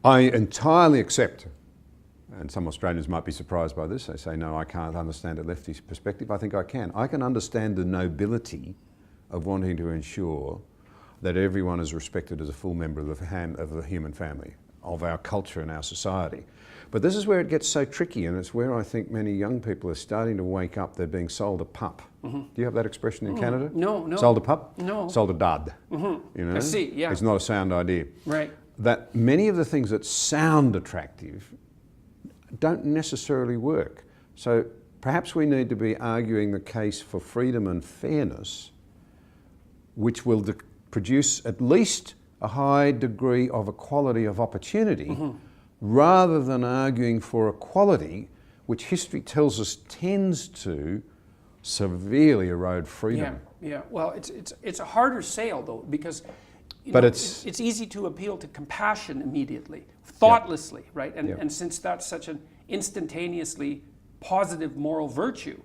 I entirely accept, and some Australians might be surprised by this, they say, no, I can't understand a leftist perspective. I think I can. I can understand the nobility of wanting to ensure that everyone is respected as a full member of the human family, of our culture and our society. But this is where it gets so tricky, and it's where I think many young people are starting to wake up. They're being sold a pup. Do you have that expression in Canada? No. Sold a pup? No. Sold a dud. You know? I see, yeah. It's not a sound idea. Right. That many of the things that sound attractive don't necessarily work. So perhaps we need to be arguing the case for freedom and fairness, which will produce at least a high degree of equality of opportunity, rather than arguing for equality, which history tells us tends to severely erode freedom. Yeah. Well, it's a harder sale though, because it's easy to appeal to compassion immediately, thoughtlessly, right? And since that's such an instantaneously positive moral virtue,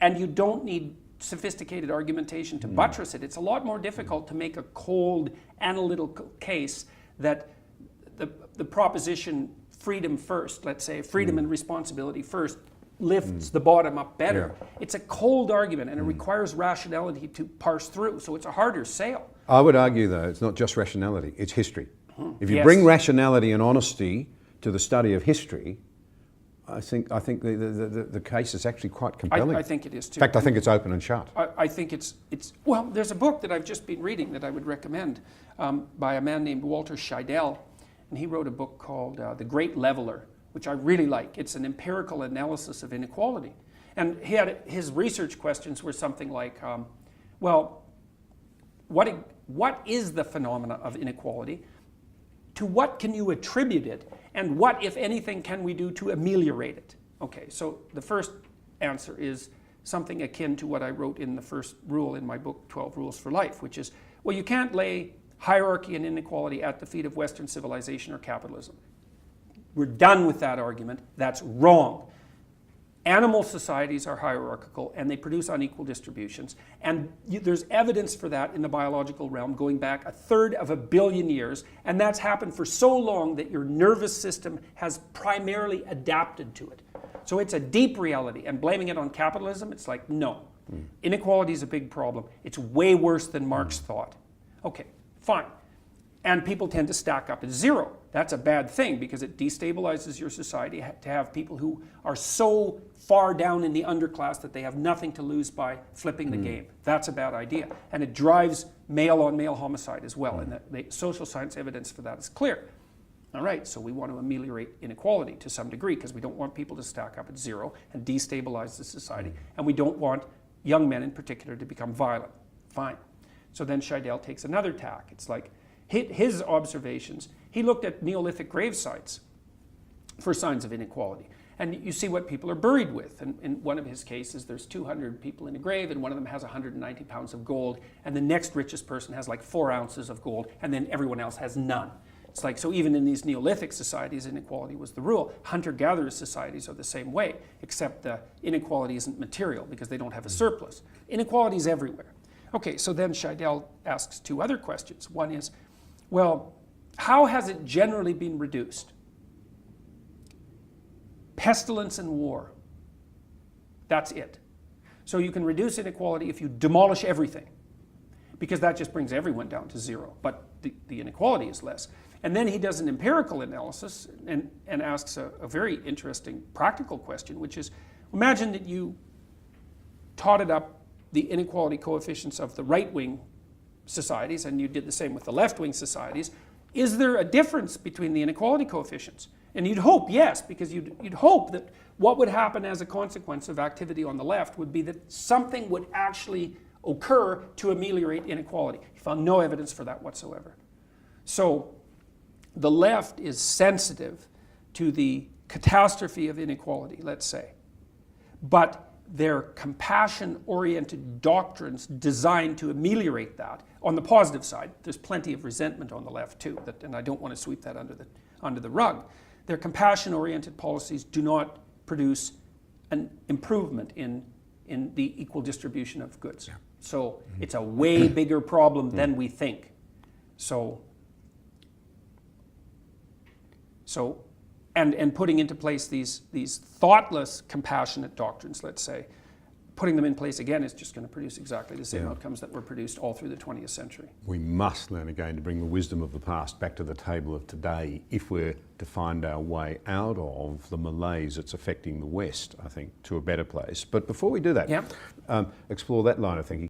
and you don't need sophisticated argumentation to buttress it, it's a lot more difficult to make a cold analytical case that the proposition freedom first, let's say freedom and responsibility first, lifts the bottom up better. It's a cold argument, and it requires rationality to parse through, so it's a harder sale. I would argue though, it's not just rationality, it's history. If you bring rationality and honesty to the study of history, I think the case is actually quite compelling. I think it is too. In fact, I think it's open and shut. I think it's well, there's a book that I've just been reading that I would recommend by a man named Walter Scheidel, and he wrote a book called The Great Leveler, which I really like. It's an empirical analysis of inequality. And his research questions were something like, well, what is the phenomena of inequality? To what can you attribute it? And what, if anything, can we do to ameliorate it? Okay, so the first answer is something akin to what I wrote in the first rule in my book, 12 Rules for Life, which is, well, you can't lay hierarchy and inequality at the feet of Western civilization or capitalism. We're done with that argument. That's wrong. Animal societies are hierarchical and they produce unequal distributions. And there's evidence for that in the biological realm going back 1/3 of a billion years. And that's happened for so long that your nervous system has primarily adapted to it. So it's a deep reality. And blaming it on capitalism, it's like, no. Inequality is a big problem. It's way worse than Marx thought. Okay, fine. And people tend to stack up at zero. That's a bad thing because it destabilizes your society to have people who are so far down in the underclass that they have nothing to lose by flipping the game. That's a bad idea. And it drives male-on-male homicide as well. And the social science evidence for that is clear. All right, so we want to ameliorate inequality to some degree because we don't want people to stack up at zero and destabilize the society. And we don't want young men in particular to become violent. Fine. So then Scheidel takes another tack. It's like, his observations, he looked at Neolithic grave sites for signs of inequality. And you see what people are buried with. And in one of his cases, there's 200 people in a grave, and one of them has 190 pounds of gold, and the next richest person has like 4 ounces of gold, and then everyone else has none. It's like, so even in these Neolithic societies, inequality was the rule. Hunter-gatherer societies are the same way, except the inequality isn't material because they don't have a surplus. Inequality is everywhere. Okay, so then Scheidel asks 2 other questions. One is, well, how has it generally been reduced? Pestilence and war. That's it. So you can reduce inequality if you demolish everything, because that just brings everyone down to zero, but the inequality is less. And then he does an empirical analysis and asks a very interesting practical question, which is, imagine that you totted up the inequality coefficients of the right-wing societies, and you did the same with the left-wing societies. Is there a difference between the inequality coefficients? And you'd hope, yes, because you'd hope that what would happen as a consequence of activity on the left would be that something would actually occur to ameliorate inequality. He found no evidence for that whatsoever. So the left is sensitive to the catastrophe of inequality, let's say, but their compassion-oriented doctrines designed to ameliorate that. On the positive side, there's plenty of resentment on the left too, and I don't want to sweep that under the rug. Their compassion-oriented policies do not produce an improvement in the equal distribution of goods. So it's a way bigger problem than we think. So So, and putting into place these thoughtless, compassionate doctrines, let's say, putting them in place again is just going to produce exactly the same outcomes that were produced all through the 20th century. We must learn again to bring the wisdom of the past back to the table of today if we're to find our way out of the malaise that's affecting the West, I think, to a better place. But before we do that, explore that line of thinking.